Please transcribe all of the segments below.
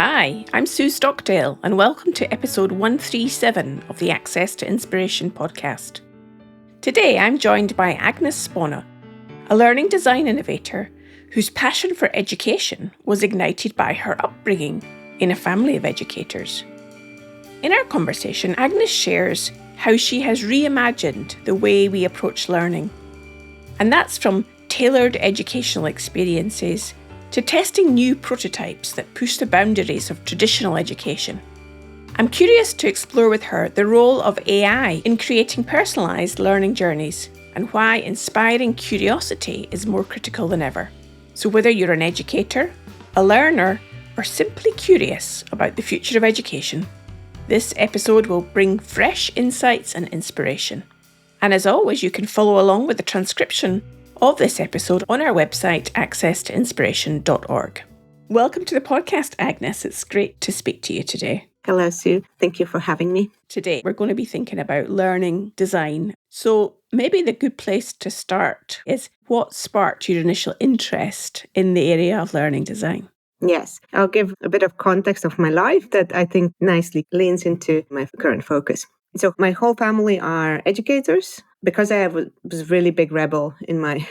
Hi, I'm Sue Stockdale, and welcome to episode 137 of the Access to Inspiration podcast. Today I'm joined by Agnese Spona, a learning design innovator whose passion for education was ignited by her upbringing in a family of educators. In our conversation, Agnese shares how she has reimagined the way we approach learning. And that's from tailored educational experiences to testing new prototypes that push the boundaries of traditional education. I'm curious to explore with her the role of AI in creating personalised learning journeys and why inspiring curiosity is more critical than ever. So whether you're an educator, a learner, or simply curious about the future of education, this episode will bring fresh insights and inspiration. And as always, you can follow along with the transcription of this episode on our website, accesstoinspiration.org. Welcome to the podcast, Agnese. It's great to speak to you today. Hello, Sue. Thank you for having me. Today, we're going to be thinking about learning design. So maybe the good place to start is what sparked your initial interest in the area of learning design? Yes, I'll give a bit of context of my life that I think nicely leans into my current focus. So my whole family are educators. Because I was really big rebel in my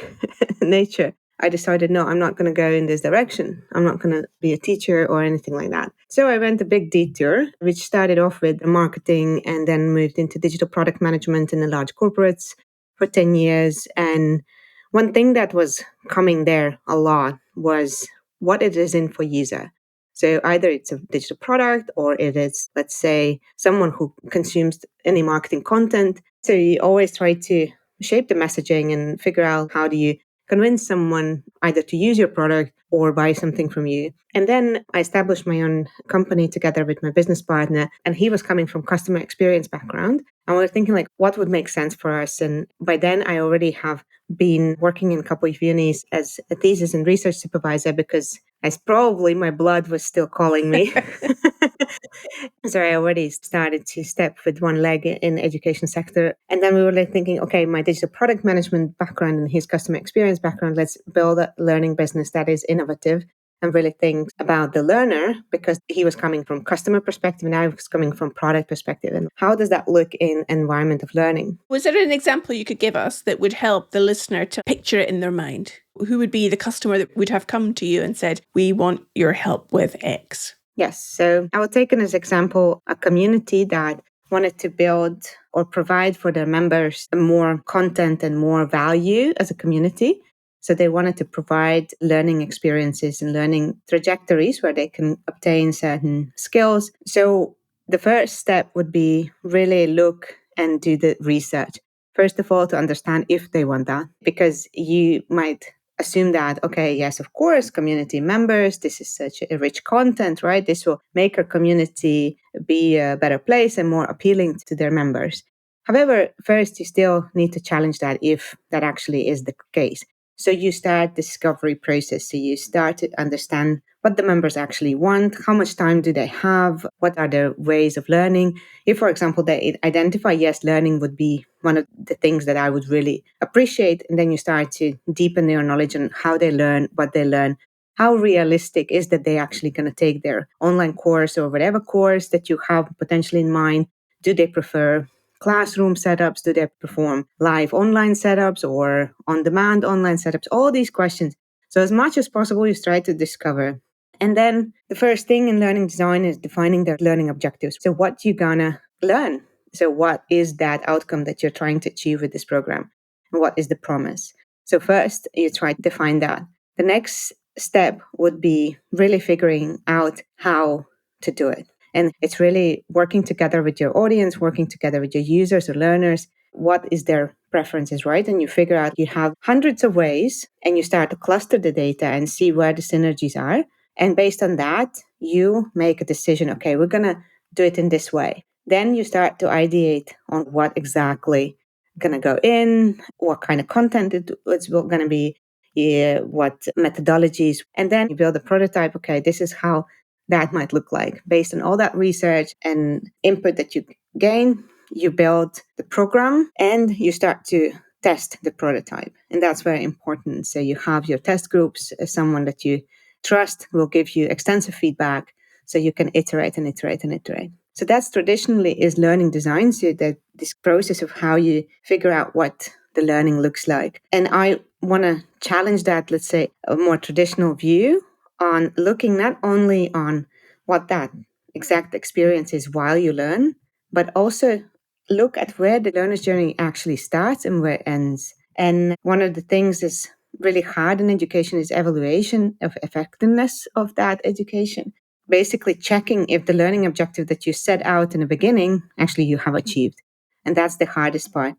nature, I decided, no, I'm not going to go in this direction. I'm not going to be a teacher or anything like that. So I went a big detour, which started off with marketing and then moved into digital product management in the large corporates for 10 years. And one thing that was coming there a lot was what it is in for user. So either it's a digital product or it is, let's say, someone who consumes any marketing content. So you always try to shape the messaging and figure out how do you convince someone either to use your product or buy something from you. And then I established my own company together with my business partner, and he was coming from customer experience background. And we were thinking like, what would make sense for us? And by then I already have been working in a couple of unis as a thesis and research supervisor because probably my blood was still calling me. So I already started to step with one leg in the education sector. And then we were like thinking, okay, my digital product management background and his customer experience background, let's build a learning business that is innovative and really think about the learner, because he was coming from customer perspective and I was coming from product perspective. And how does that look in environment of learning? Was there an example you could give us that would help the listener to picture it in their mind? Who would be the customer that would have come to you and said, we want your help with X? Yes. So I will take as example a community that wanted to build or provide for their members more content and more value as a community. So they wanted to provide learning experiences and learning trajectories where they can obtain certain skills. So the first step would be really look and do the research. First of all, to understand if they want that, because you might assume that, okay, yes, of course, community members, this is such a rich content, right? This will make our community be a better place and more appealing to their members. However, first, you still need to challenge that if that actually is the case. So you start the discovery process. So you start to understand what the members actually want, how much time do they have, what are their ways of learning. If, for example, they identify, yes, learning would be one of the things that I would really appreciate, and then you start to deepen your knowledge on how they learn, what they learn, how realistic is that they're actually going to take their online course or whatever course that you have potentially in mind. Do they prefer classroom setups? Do they perform live online setups or on-demand online setups? All these questions. So as much as possible, you try to discover. And then the first thing in learning design is defining their learning objectives. So what you're gonna learn. So what is that outcome that you're trying to achieve with this program? And what is the promise? So first, you try to define that. The next step would be really figuring out how to do it. And it's really working together with your audience, working together with your users or learners. What is their preferences, right? And you figure out you have hundreds of ways and you start to cluster the data and see where the synergies are. And based on that, you make a decision. Okay, we're going to do it in this way. Then you start to ideate on what exactly going to go in, what kind of content it's going to be, what methodologies. And then you build a prototype. Okay, this is how that might look like. Based on all that research and input that you gain, you build the program and you start to test the prototype. And that's very important. So you have your test groups, someone that you trust will give you extensive feedback So you can iterate and iterate and iterate. So that's traditionally is learning design. So that this process of how you figure out what the learning looks like. And I want to challenge that, let's say, a more traditional view on looking not only on what that exact experience is while you learn, but also look at where the learner's journey actually starts and where it ends. And one of the things that's really hard in education is evaluation of effectiveness of that education. Basically checking if the learning objective that you set out in the beginning, actually you have achieved. And that's the hardest part.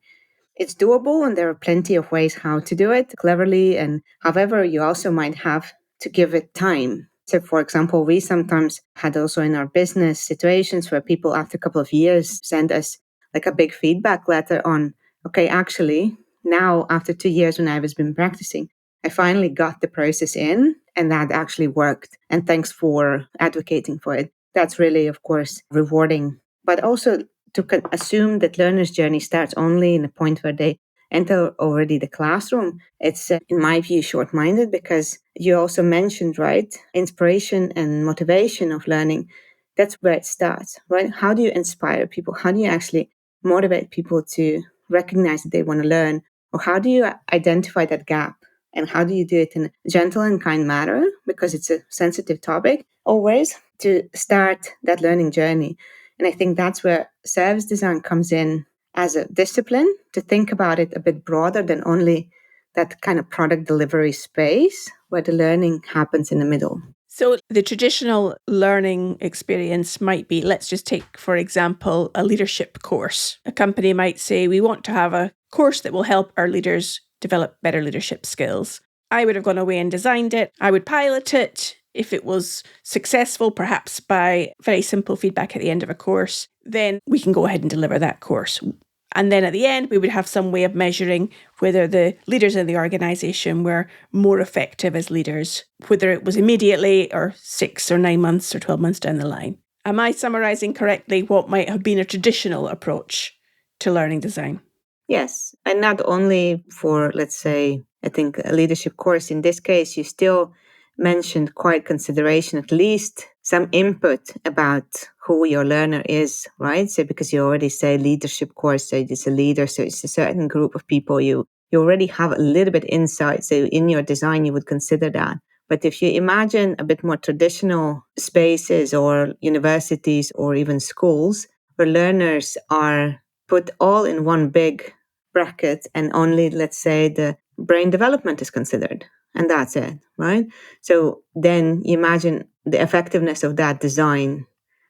It's doable and there are plenty of ways how to do it cleverly. And however, you also might have to give it time. So, for example, we sometimes had also in our business situations where people after a couple of years send us like a big feedback letter on, okay, actually, now after 2 years when I was been practicing, I finally got the process in and that actually worked. And thanks for advocating for it. That's really, of course, rewarding. But also to assume that learner's journey starts only in the point where they enter already the classroom, it's, in my view, short-minded because you also mentioned, right, inspiration and motivation of learning. That's where it starts, right? How do you inspire people? How do you actually motivate people to recognize that they want to learn? Or how do you identify that gap? And how do you do it in a gentle and kind manner? Because it's a sensitive topic, always, to start that learning journey. And I think that's where service design comes in as a discipline, to think about it a bit broader than only that kind of product delivery space where the learning happens in the middle. So the traditional learning experience might be, let's just take, for example, a leadership course. A company might say, we want to have a course that will help our leaders develop better leadership skills. I would have gone away and designed it. I would pilot it. If it was successful, perhaps by very simple feedback at the end of a course, then we can go ahead and deliver that course. And then at the end, we would have some way of measuring whether the leaders in the organisation were more effective as leaders, whether it was immediately or 6 or 9 months or 12 months down the line. Am I summarising correctly what might have been a traditional approach to learning design? Yes. And not only for, let's say, I think a leadership course. In this case, you still mentioned quite consideration, at least some input about who your learner is, right? So because you already say leadership course, so it's a leader, so it's a certain group of people. You already have a little bit insight. So in your design, you would consider that. But if you imagine a bit more traditional spaces or universities or even schools where learners are put all in one big bracket and only, let's say, the brain development is considered. And that's it, right? So then you imagine the effectiveness of that design,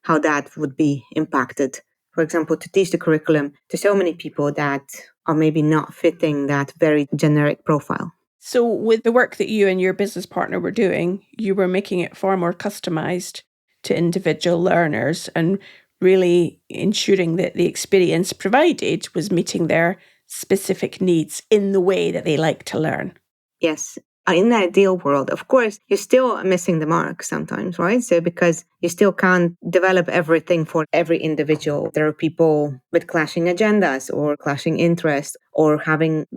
how that would be impacted. For example, to teach the curriculum to so many people that are maybe not fitting that very generic profile. So with the work that you and your business partner were doing, you were making it far more customized to individual learners and really ensuring that the experience provided was meeting their specific needs in the way that they like to learn. Yes. In the ideal world, of course, you're still missing the mark sometimes, right? So because you still can't develop everything for every individual. There are people with clashing agendas or clashing interests or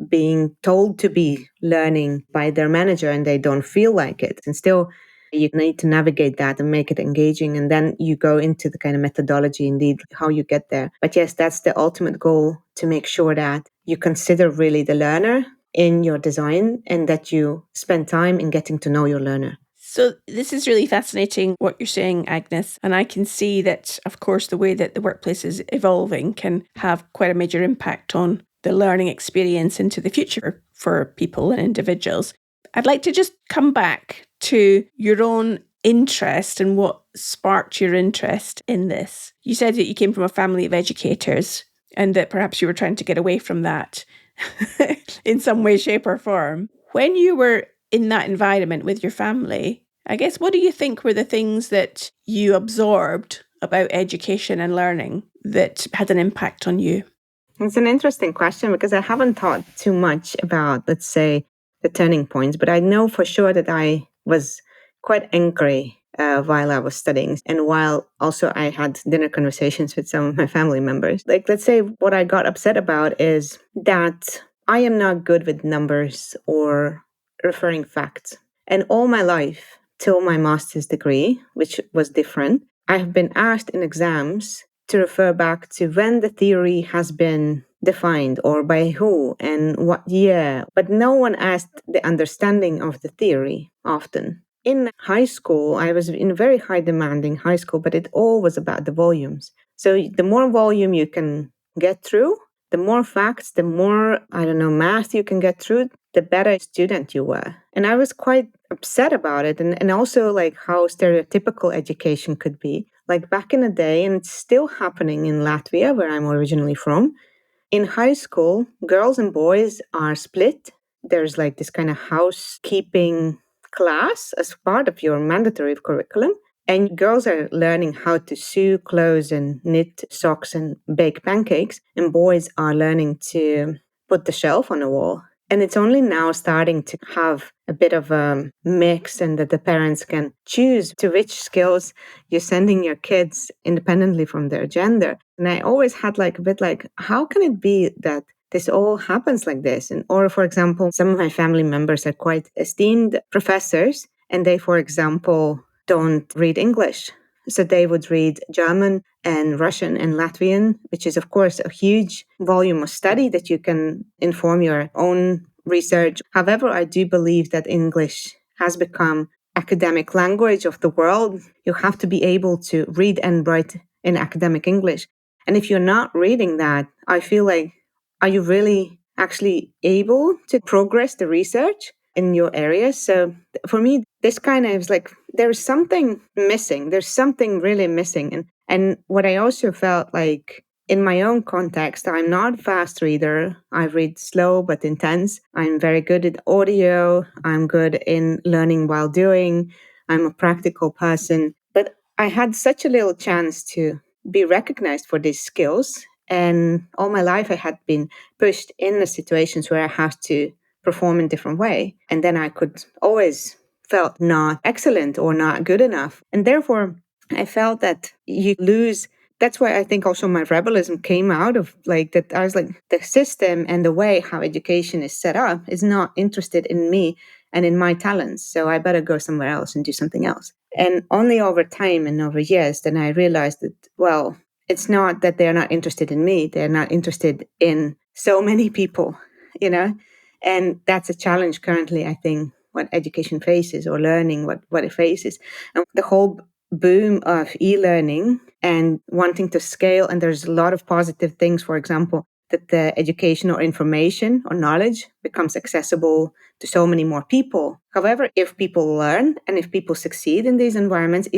being told to be learning by their manager and they don't feel like it. And still, you need to navigate that and make it engaging. And then you go into the kind of methodology, indeed, how you get there. But yes, that's the ultimate goal, to make sure that you consider really the learner in your design and that you spend time in getting to know your learner. So this is really fascinating what you're saying, Agnes. And I can see that, of course, the way that the workplace is evolving can have quite a major impact on the learning experience into the future for people and individuals. I'd like to just come back to your own interest and what sparked your interest in this. You said that you came from a family of educators and that perhaps you were trying to get away from that in some way, shape, or form. When you were in that environment with your family, I guess, what do you think were the things that you absorbed about education and learning that had an impact on you? It's an interesting question because I haven't thought too much about, let's say, the turning points, but I know for sure that I was quite angry while I was studying and while also I had dinner conversations with some of my family members. Like, let's say what I got upset about is that I am not good with numbers or referring facts. And all my life, till my master's degree, which was different, I have been asked in exams to refer back to when the theory has been defined or by who and what year, but no one asked the understanding of the theory often. In high school, I was in a very high demanding high school, but it all was about the volumes. So the more volume you can get through, the more facts, the more, math you can get through, the better student you were. And I was quite upset about it. And also like how stereotypical education could be. Like back in the day, and it's still happening in Latvia, where I'm originally from, in high school, girls and boys are split. There's like this kind of housekeeping class as part of your mandatory curriculum. And girls are learning how to sew clothes and knit socks and bake pancakes. And boys are learning to put the shelf on the wall. And it's only now starting to have a bit of a mix, and that the parents can choose to which skills you're sending your kids independently from their gender. And I always had like a bit like, how can it be that this all happens like this? And or for example, some of my family members are quite esteemed professors, and they, for example, don't read English. So they would read German and Russian and Latvian, which is, of course, a huge volume of study that you can inform your own research. However, I do believe that English has become academic language of the world. You have to be able to read and write in academic English. And if you're not reading that, I feel like, are you really actually able to progress the research in your area? So for me, this kind of is like, there's something missing. There's something really missing. And what I also felt like in my own context, I'm not a fast reader. I read slow but intense. I'm very good at audio. I'm good in learning while doing. I'm a practical person. But I had such a little chance to be recognized for these skills. And all my life, I had been pushed in the situations where I have to perform in a different way. And then I could always felt not excellent or not good enough. And therefore, I felt that you lose. That's why I think also my rebellism came out of like that. I was like, the system and the way how education is set up is not interested in me and in my talents. So I better go somewhere else and do something else. And only over time and over years, then I realized that, well, it's not that they're not interested in me. They're not interested in so many people, you know? And that's a challenge currently, I think, what education faces or learning what it faces. And the whole boom of e-learning and wanting to scale, and there's a lot of positive things, for example, that the education or information or knowledge becomes accessible to so many more people. However, if people learn and if people succeed in these environments,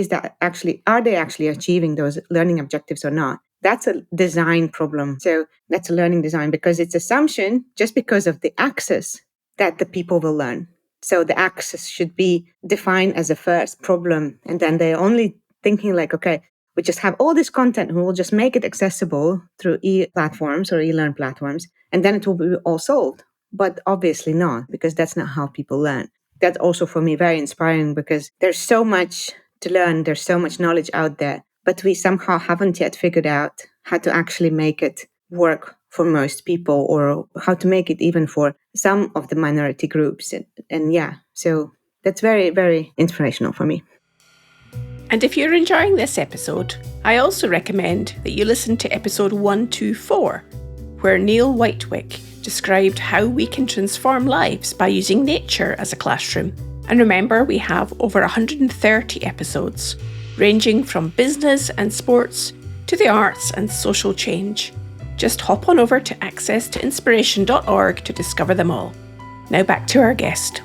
are they actually achieving those learning objectives or not? That's a design problem. So that's a learning design, because it's assumption just because of the access that the people will learn. So the access should be defined as a first problem. And then they're only thinking like, okay, we just have all this content and we'll just make it accessible through e-platforms or e-learn platforms. And then it will be all solved. But obviously not, because that's not how people learn. That's also for me very inspiring, because there's so much to learn. There's so much knowledge out there, but we somehow haven't yet figured out how to actually make it work for most people, or how to make it even for some of the minority groups. And yeah, so that's very, very inspirational for me. And if you're enjoying this episode, I also recommend that you listen to episode 124, where Neil Whitewick described how we can transform lives by using nature as a classroom. And remember, we have over 130 episodes, ranging from business and sports to the arts and social change. Just hop on over to accesstoinspiration.org to discover them all. Now back to our guest.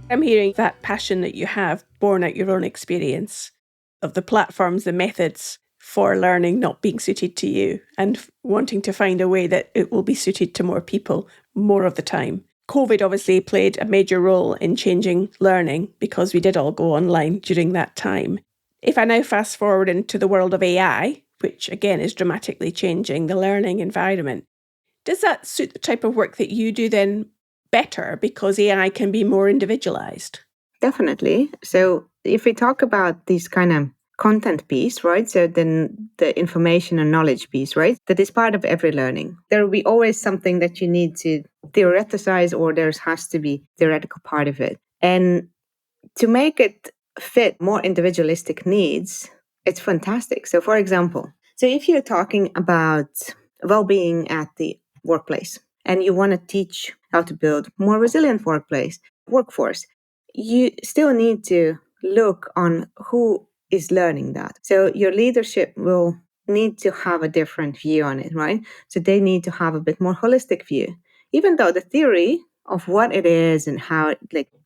I'm hearing that passion that you have born out your own experience of the platforms, the methods for learning not being suited to you, and wanting to find a way that it will be suited to more people more of the time. COVID obviously played a major role in changing learning, because we did all go online during that time. If I now fast forward into the world of AI, which again is dramatically changing the learning environment, does that suit the type of work that you do then better, because AI can be more individualized? Definitely. So if we talk about these kind of content piece, right? So then the information and knowledge piece, right? That is part of every learning. There will be always something that you need to theoretize, or there has to be theoretical part of it. And to make it fit more individualistic needs, it's fantastic. So for example, so if you're talking about well-being at the workplace and you want to teach how to build more resilient workforce, you still need to look on who is learning that. So your leadership will need to have a different view on it, right? So they need to have a bit more holistic view, even though the theory of what it is and how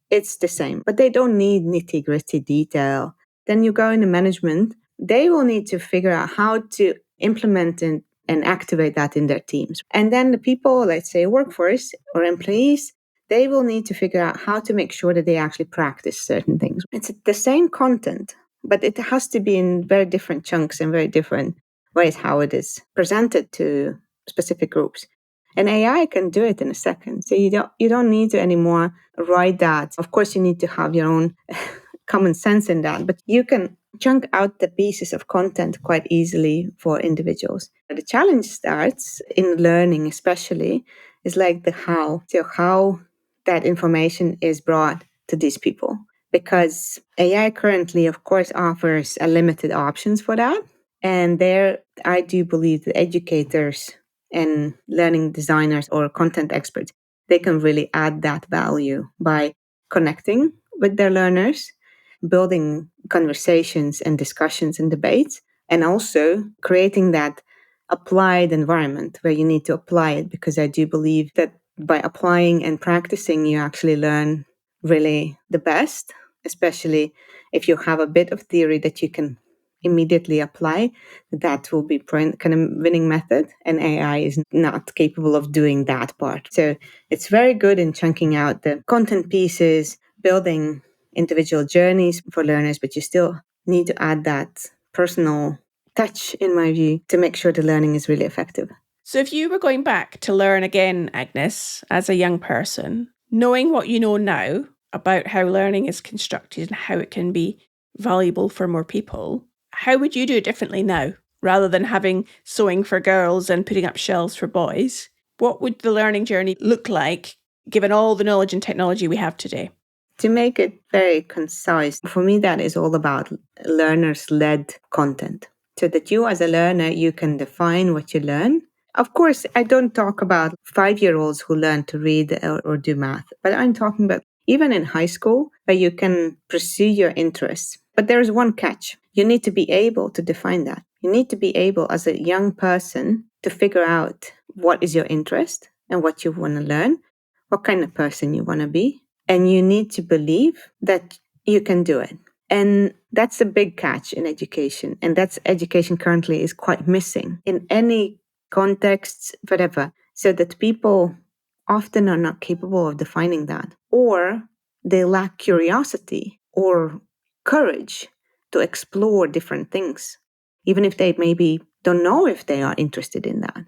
it's the same, but they don't need nitty-gritty detail. Then you go into management, they will need to figure out how to implement and activate that in their teams. And then the people, let's say workforce or employees, they will need to figure out how to make sure that they actually practice certain things. It's the same content, but it has to be in very different chunks and very different ways how it is presented to specific groups. And AI can do it in a second. So you don't need to anymore write that. Of course, you need to have your own common sense in that, but you can chunk out the pieces of content quite easily for individuals. The challenge starts in learning, especially, is like the how. So how that information is brought to these people. Because AI currently, of course, offers a limited options for that. And there, I do believe that educators and learning designers or content experts, they can really add that value by connecting with their learners, building conversations and discussions and debates, and also creating that applied environment where you need to apply it. Because I do believe that by applying and practicing, you actually learn really the best, especially if you have a bit of theory that you can immediately apply. That will be kind of winning method, and AI is not capable of doing that part. So it's very good in chunking out the content pieces, building individual journeys for learners, but you still need to add that personal touch, in my view, to make sure the learning is really effective. So if you were going back to learn again, Agnes, as a young person, knowing what you know now about how learning is constructed and how it can be valuable for more people, how would you do it differently now, rather than having sewing for girls and putting up shelves for boys? What would the learning journey look like, given all the knowledge and technology we have today? To make it very concise, for me, that is all about learners-led content. So that you as a learner, you can define what you learn. Of course, I don't talk about 5-year-olds who learn to read or do math, but I'm talking about even in high school, where you can pursue your interests. But there is one catch. You need to be able to define that. You need to be able, as a young person, to figure out what is your interest and what you want to learn, what kind of person you want to be. And you need to believe that you can do it. And that's a big catch in education. And that's education currently is quite missing in any context, whatever. So that people often are not capable of defining that. Or they lack curiosity or courage to explore different things, even if they maybe don't know if they are interested in that.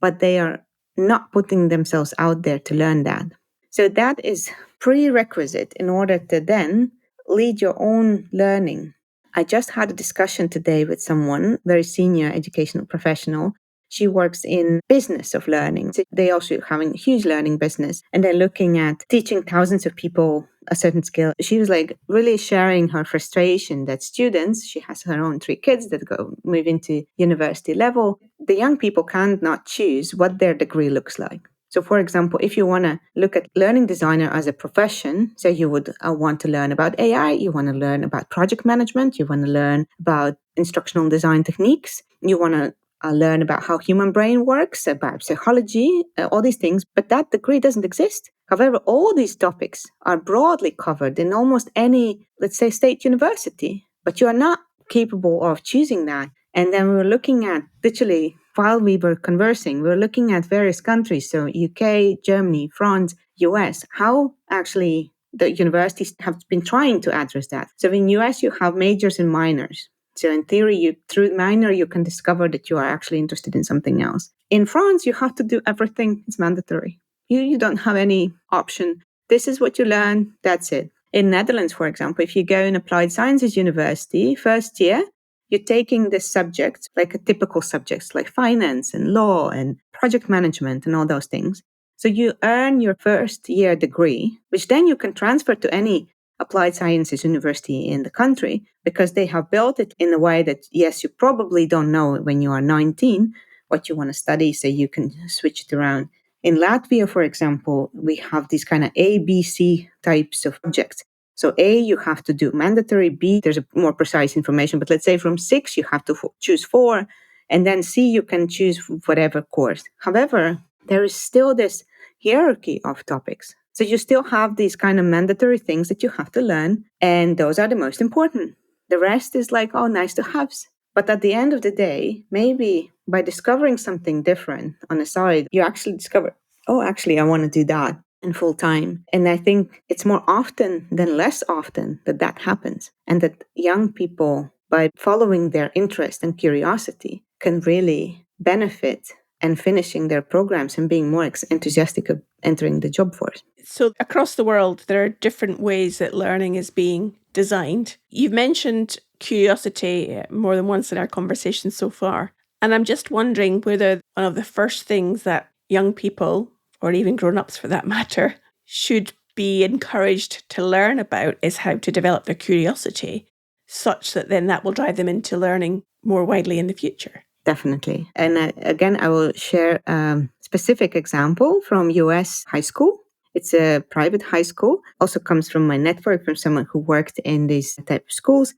But they are not putting themselves out there to learn that. So that is prerequisite in order to then lead your own learning. I just had a discussion today with someone, very senior educational professional. She works in business of learning. So they also having a huge learning business, and they're looking at teaching thousands of people a certain skill. She was like really sharing her frustration that students, she has her own 3 kids that move into university level. The young people can't not choose what their degree looks like. So for example, if you want to look at learning designer as a profession, so you would want to learn about AI, you want to learn about project management, you want to learn about instructional design techniques, you want to learn about how human brain works, about psychology, all these things, but that degree doesn't exist. However, all these topics are broadly covered in almost any, let's say, state university, but you are not capable of choosing that. And then we were looking at, literally, while we were conversing, we were looking at various countries, so UK, Germany, France, US, how actually the universities have been trying to address that. So in US, you have majors and minors. So in theory, through minor, you can discover that you are actually interested in something else. In France, you have to do everything. It's mandatory. You don't have any option. This is what you learn. That's it. In Netherlands, for example, if you go in applied sciences university, first year, you're taking this subject, like a typical subjects like finance and law and project management and all those things. So you earn your first year degree, which then you can transfer to any applied sciences university in the country, because they have built it in a way that, yes, you probably don't know when you are 19 what you want to study, so you can switch it around. In Latvia, for example, we have these kind of A, B, C types of subjects. So A, you have to do mandatory. B, there's a more precise information, but let's say from 6, you have to choose 4. And then C, you can choose whatever course. However, there is still this hierarchy of topics. So you still have these kind of mandatory things that you have to learn, and those are the most important. The rest is like, oh, nice to haves. But at the end of the day, maybe by discovering something different on the side, you actually discover, oh, actually, I want to do that in full time. And I think it's more often than less often that that happens. And that young people, by following their interest and curiosity, can really benefit and finishing their programs and being more enthusiastic of entering the job force. So across the world, there are different ways that learning is being designed. You've mentioned curiosity more than once in our conversation so far. And I'm just wondering whether one of the first things that young people, or even grown-ups for that matter, should be encouraged to learn about is how to develop their curiosity, such that then that will drive them into learning more widely in the future. Definitely. And again, I will share a specific example from US high school. It's a private high school. Also comes from my network, from someone who worked in these type of schools.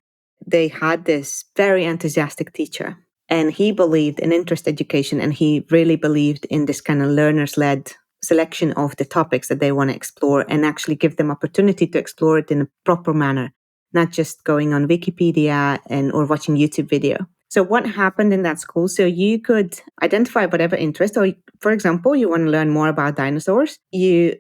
They had this very enthusiastic teacher, and he believed in interest education, and he really believed in this kind of learners-led selection of the topics that they want to explore, and actually give them opportunity to explore it in a proper manner, not just going on Wikipedia or watching YouTube video. So what happened in that school? So you could identify whatever interest, or for example, you want to learn more about dinosaurs. You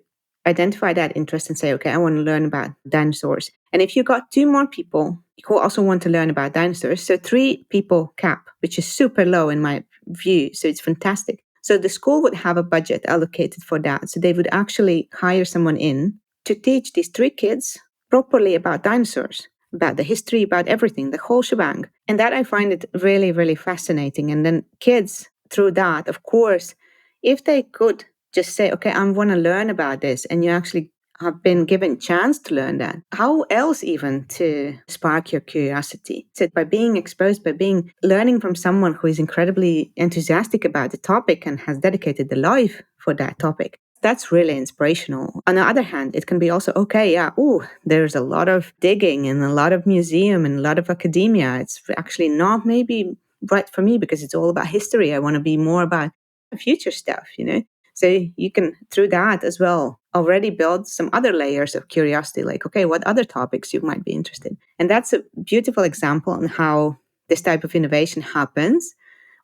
identify that interest and say, okay, I want to learn about dinosaurs. And if you got 2 more people who also want to learn about dinosaurs, so 3 people cap, which is super low in my view. So it's fantastic. So the school would have a budget allocated for that. So they would actually hire someone in to teach these 3 kids properly about dinosaurs, about the history, about everything, the whole shebang. And that I find it really, really fascinating. And then kids, through that, of course, if they could just say, okay, I want to learn about this, and you actually have been given chance to learn that, how else even to spark your curiosity? So by being exposed, by learning from someone who is incredibly enthusiastic about the topic and has dedicated their life for that topic. That's really inspirational. On the other hand, it can be also, okay, yeah, there's a lot of digging and a lot of museum and a lot of academia. It's actually not maybe right for me because it's all about history. I want to be more about future stuff, So you can, through that as well, already build some other layers of curiosity, like, okay, what other topics you might be interested in? And that's a beautiful example on how this type of innovation happens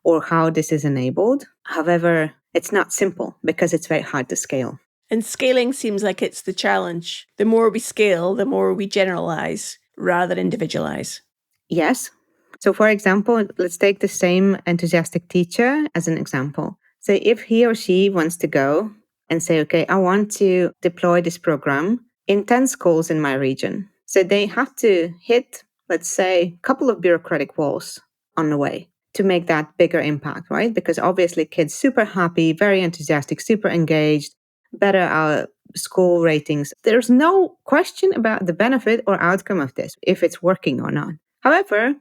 or how this is enabled. However, it's not simple because it's very hard to scale. And scaling seems like it's the challenge. The more we scale, the more we generalize rather than individualize. Yes. So for example, let's take the same enthusiastic teacher as an example. So if he or she wants to go and say, okay, I want to deploy this program in 10 schools in my region. So they have to hit, let's say, a couple of bureaucratic walls on the way to make that bigger impact, right? Because obviously kids super happy, very enthusiastic, super engaged, better school ratings. There's no question about the benefit or outcome of this, if it's working or not. However,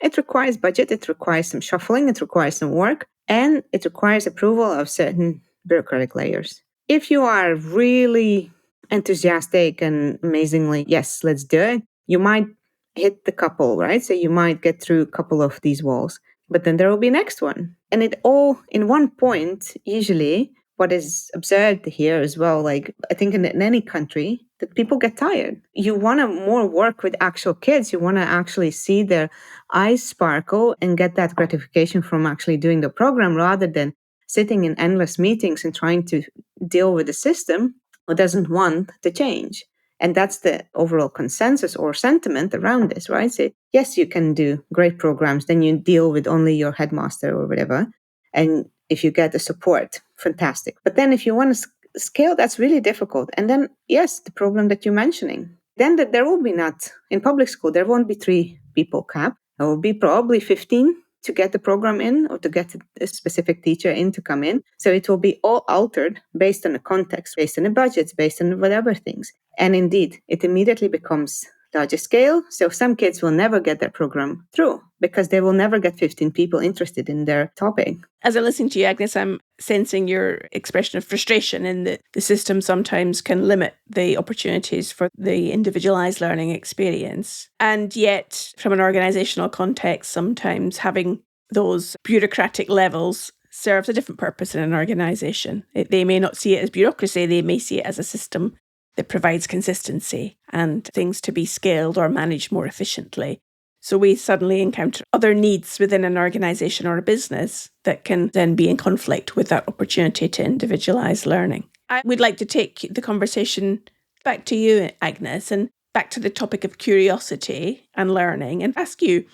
it requires budget, it requires some shuffling, it requires some work, and it requires approval of certain bureaucratic layers. If you are really enthusiastic and amazingly, yes, let's do it, you might hit the couple, right? So you might get through a couple of these walls, but then there will be next one. And it all in one point, usually, what is observed here as well, like I think in any country, that people get tired. You want to more work with actual kids. You want to actually see their eyes sparkle and get that gratification from actually doing the program rather than sitting in endless meetings and trying to deal with a system who doesn't want to change. And that's the overall consensus or sentiment around this, right? So yes, you can do great programs, then you deal with only your headmaster or whatever. And if you get the support, fantastic. But then if you want to scale, that's really difficult. And then, yes, the problem that you're mentioning, then there will be not, in public school, there won't be 3 people cap. There will be probably 15 to get the program in or to get a specific teacher in to come in. So it will be all altered based on the context, based on the budgets, based on whatever things. And indeed, it immediately becomes larger scale. So some kids will never get their program through because they will never get 15 people interested in their topic. As I listen to you, Agnes, I'm sensing your expression of frustration in that the system sometimes can limit the opportunities for the individualized learning experience. And yet, from an organizational context, sometimes having those bureaucratic levels serves a different purpose in an organization. They may not see it as bureaucracy, they may see it as a system that provides consistency and things to be scaled or managed more efficiently. So we suddenly encounter other needs within an organisation or a business that can then be in conflict with that opportunity to individualise learning. I would like to take the conversation back to you, Agnes, and back to the topic of curiosity and learning, and ask you,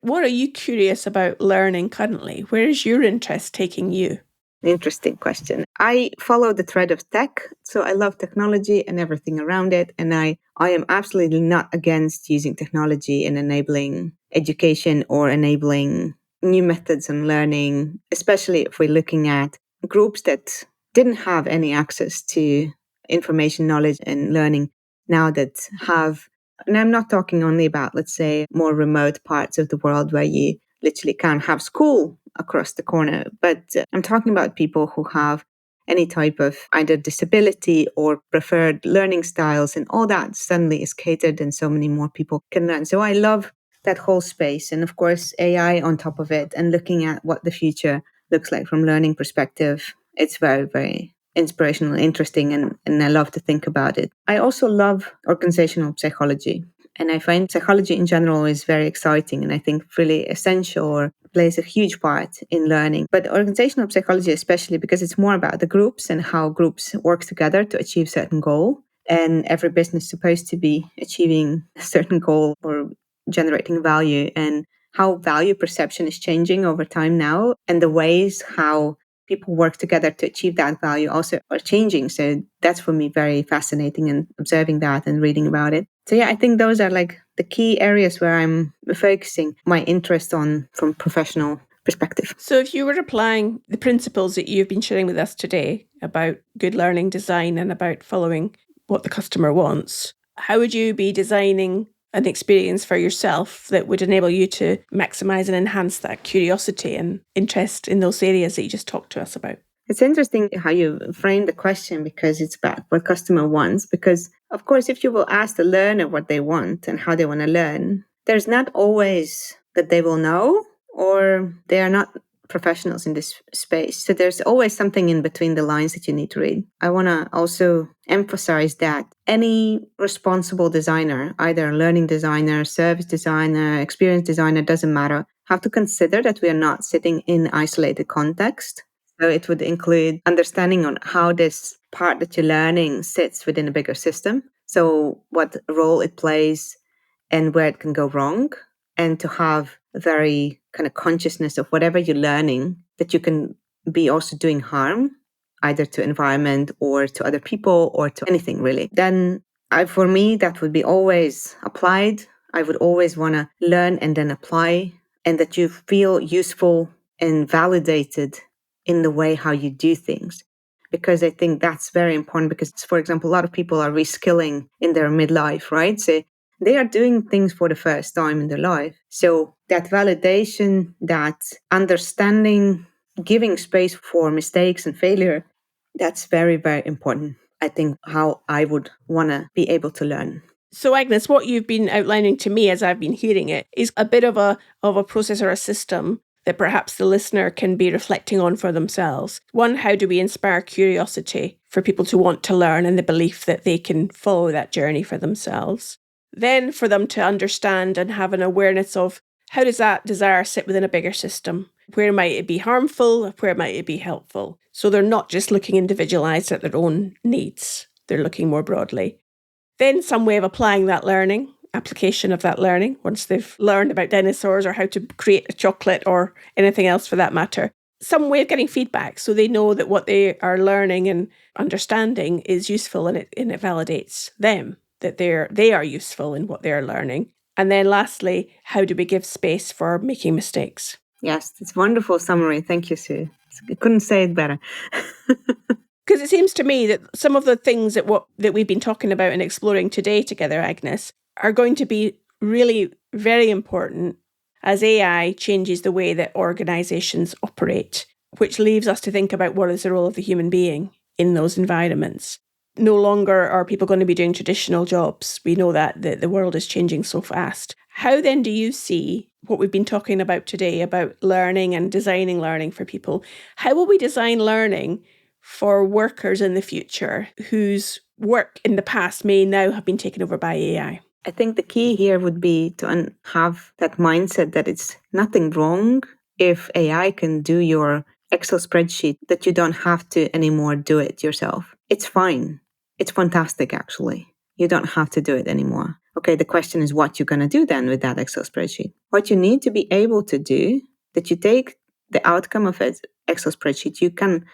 what are you curious about learning currently? Where is your interest taking you? Interesting question. I follow the thread of tech. So I love technology and everything around it. And I am absolutely not against using technology in enabling education or enabling new methods and learning, especially if we're looking at groups that didn't have any access to information, knowledge, and learning now that have. And I'm not talking only about, let's say, more remote parts of the world where you literally can't have school across the corner. But I'm talking about people who have any type of either disability or preferred learning styles, and all that suddenly is catered and so many more people can learn. So I love that whole space. And of course, AI on top of it and looking at what the future looks like from learning perspective. It's very, very inspirational and interesting, and I love to think about it. I also love organizational psychology. And I find psychology in general is very exciting and I think really essential or plays a huge part in learning. But organizational psychology, especially because it's more about the groups and how groups work together to achieve certain goal. And every business is supposed to be achieving a certain goal or generating value, and how value perception is changing over time now, and the ways how people work together to achieve that value also are changing. So that's for me very fascinating, and observing that and reading about it. So yeah, I think those are like the key areas where I'm focusing my interest on from professional perspective. So if you were applying the principles that you've been sharing with us today about good learning design and about following what the customer wants, how would you be designing an experience for yourself that would enable you to maximize and enhance that curiosity and interest in those areas that you just talked to us about? It's interesting how you frame the question, because it's about what customer wants. Because, of course, if you will ask the learner what they want and how they want to learn, there's not always that they will know, or they are not professionals in this space. So there's always something in between the lines that you need to read. I want to also emphasize that any responsible designer, either a learning designer, service designer, experience designer, doesn't matter, have to consider that we are not sitting in isolated context. So it would include understanding on how this part that you're learning sits within a bigger system. So what role it plays and where it can go wrong, and to have a very kind of consciousness of whatever you're learning, that you can be also doing harm, either to environment or to other people or to anything really. Then for me, that would be always applied. I would always want to learn and then apply, and that you feel useful and validated in the way how you do things. Because I think that's very important, because, for example, a lot of people are reskilling in their midlife, right? So they are doing things for the first time in their life. So that validation, that understanding, giving space for mistakes and failure, that's very, very important. I think how I would want to be able to learn. So Agnes, what you've been outlining to me as I've been hearing it is a bit of a process or a system that perhaps the listener can be reflecting on for themselves. One, how do we inspire curiosity for people to want to learn and the belief that they can follow that journey for themselves? Then for them to understand and have an awareness of how does that desire sit within a bigger system? Where might it be harmful? Where might it be helpful? So they're not just looking individualized at their own needs. They're looking more broadly. Then some way of applying that learning, application of that learning, once they've learned about dinosaurs or how to create a chocolate or anything else for that matter. Some way of getting feedback so they know that what they are learning and understanding is useful, and it validates them, that they are useful in what they're learning. And then lastly, how do we give space for making mistakes? Yes, it's a wonderful summary. Thank you, Sue. I couldn't say it better. Because it seems to me that some of the things that we've been talking about and exploring today together, Agnes, are going to be really very important as AI changes the way that organizations operate, which leaves us to think about what is the role of the human being in those environments. No longer are people going to be doing traditional jobs. We know that the world is changing so fast. How then do you see what we've been talking about today about learning and designing learning for people? How will we design learning for workers in the future whose work in the past may now have been taken over by AI? I think the key here would be to have that mindset that it's nothing wrong if AI can do your Excel spreadsheet, that you don't have to anymore do it yourself. It's fine. It's fantastic, actually. You don't have to do it anymore. Okay, the question is what you're going to do then with that Excel spreadsheet. What you need to be able to do, that you take the outcome of an Excel spreadsheet, you can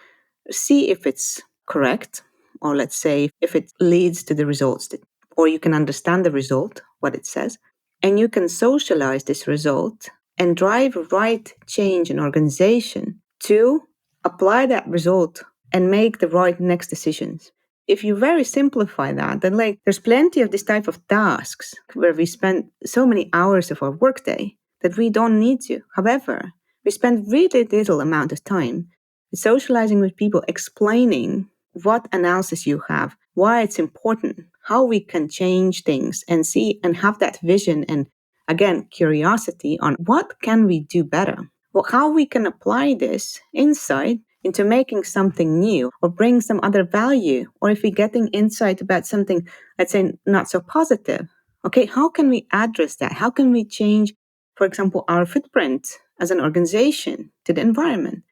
see if it's correct, or let's say if it leads to the results, or you can understand the result, what it says, and you can socialize this result and drive right change in organization to apply that result and make the right next decisions. If you very simplify that, then there's plenty of this type of tasks where we spend so many hours of our workday that we don't need to. However, we spend really little amount of time socializing with people, explaining what analysis you have, why it's important, how we can change things and see and have that vision and, again, curiosity on what can we do better, or how we can apply this insight into making something new or bring some other value, or if we're getting insight about something, let's say, not so positive. Okay, how can we address that? How can we change, for example, our footprint as an organization to the environment?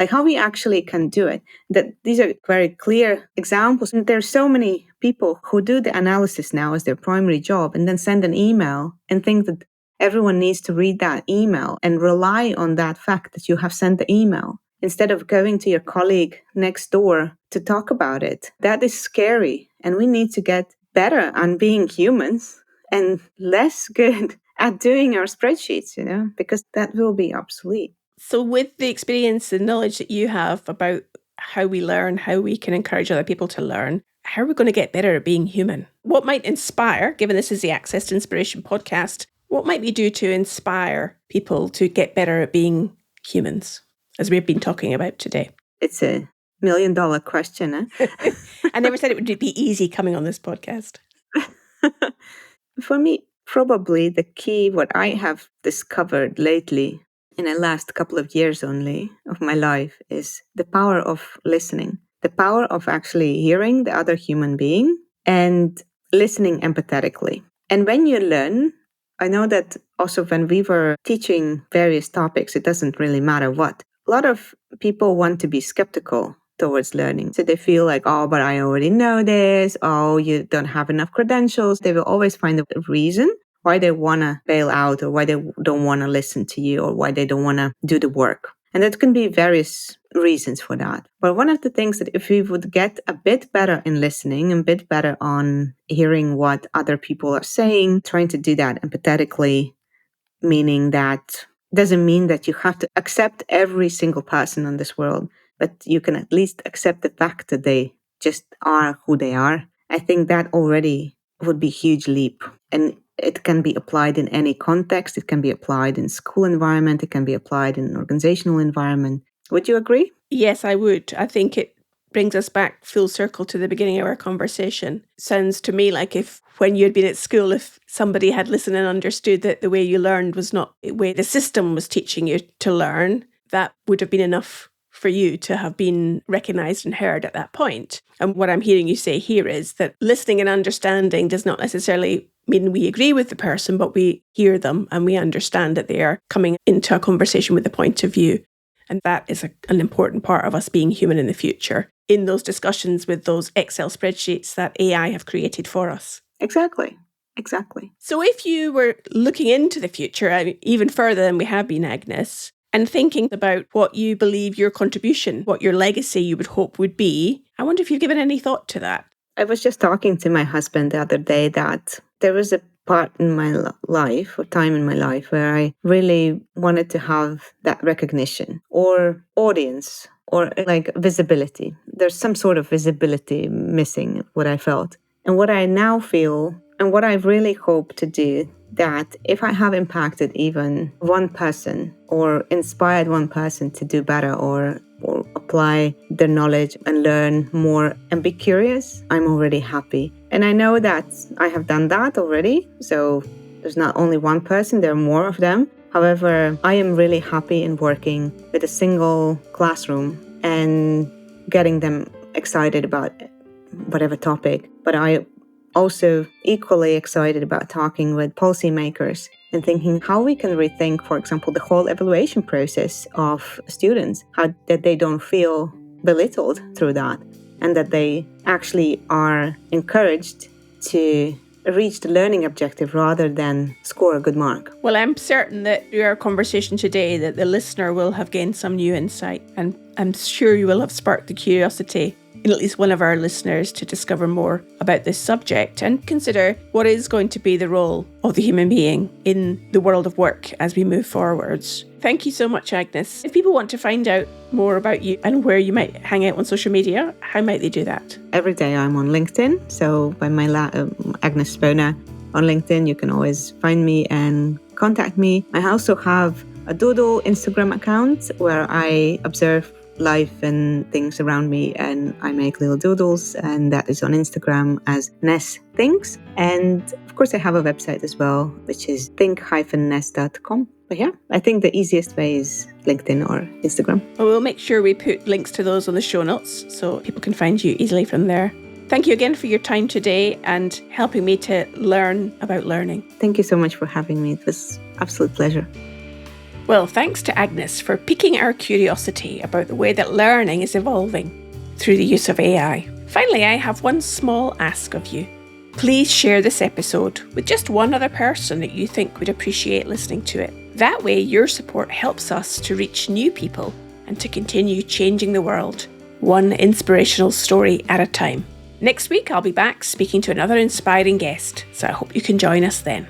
How we actually can do it. That these are very clear examples. And there's so many people who do the analysis now as their primary job and then send an email and think that everyone needs to read that email and rely on that fact that you have sent the email instead of going to your colleague next door to talk about it. That is scary. And we need to get better on being humans and less good at doing our spreadsheets, because that will be obsolete. So with the experience and knowledge that you have about how we learn, how we can encourage other people to learn, how are we going to get better at being human? What might inspire, given this is the Access to Inspiration podcast, what might we do to inspire people to get better at being humans, as we've been talking about today? It's a $1 million question. I never said it would be easy coming on this podcast. For me, probably the key, what I have discovered lately in the last couple of years only of my life, is the power of listening, the power of actually hearing the other human being and listening empathetically. And when you learn, I know that also when we were teaching various topics, it doesn't really matter what. A lot of people want to be skeptical towards learning. So they feel like, oh, but I already know this. Oh, you don't have enough credentials. They will always find a reason why they want to bail out, or why they don't want to listen to you, or why they don't want to do the work. And that can be various reasons for that. But one of the things that if we would get a bit better in listening, a bit better on hearing what other people are saying, trying to do that empathetically, meaning that doesn't mean that you have to accept every single person in this world, but you can at least accept the fact that they just are who they are. I think that already would be a huge leap. And it can be applied in any context. It can be applied in school environment. It can be applied in an organizational environment. Would you agree? Yes, I would. I think it brings us back full circle to the beginning of our conversation. Sounds to me like if when you'd been at school, if somebody had listened and understood that the way you learned was not the way the system was teaching you to learn, that would have been enough for you to have been recognized and heard at that point. And what I'm hearing you say here is that listening and understanding does not necessarily mean we agree with the person, but we hear them and we understand that they are coming into a conversation with a point of view. And that is an important part of us being human in the future, in those discussions with those Excel spreadsheets that AI have created for us. Exactly. So if you were looking into the future, even further than we have been, Agnes, and thinking about what you believe your contribution, what your legacy you would hope would be, I wonder if you've given any thought to that. I was just talking to my husband the other day that there was a part in my life or time in my life where I really wanted to have that recognition or audience or like visibility. There's some sort of visibility missing, what I felt. And what I now feel and what I really hope to do, that if I have impacted even one person or inspired one person to do better or apply their knowledge and learn more and be curious, I'm already happy. And I know that I have done that already. So there's not only one person, there are more of them. However, I am really happy in working with a single classroom and getting them excited about whatever topic. But I also equally excited about talking with policymakers and thinking how we can rethink, for example, the whole evaluation process of students, how that they don't feel belittled through that and that they actually are encouraged to reach the learning objective rather than score a good mark. Well, I'm certain that through our conversation today that the listener will have gained some new insight, and I'm sure you will have sparked the curiosity in at least one of our listeners to discover more about this subject and consider what is going to be the role of the human being in the world of work as we move forwards. Thank you so much, Agnes. If people want to find out more about you and where you might hang out on social media, how might they do that? Every day I'm on LinkedIn. So by my Agnese Spona on LinkedIn, you can always find me and contact me. I also have a Doodle Instagram account where I observe life and things around me and I make little doodles, and that is on Instagram as Ness Thinks. And of course I have a website as well, which is think-ness.com. But yeah, I think the easiest way is LinkedIn or Instagram. Well, we'll make sure we put links to those on the show notes so people can find you easily from there. Thank you again for your time today and helping me to learn about learning. Thank you so much for having me. It was an absolute pleasure. Well, thanks to Agnes for piquing our curiosity about the way that learning is evolving through the use of AI. Finally, I have one small ask of you. Please share this episode with just one other person that you think would appreciate listening to it. That way, your support helps us to reach new people and to continue changing the world, one inspirational story at a time. Next week, I'll be back speaking to another inspiring guest, so I hope you can join us then.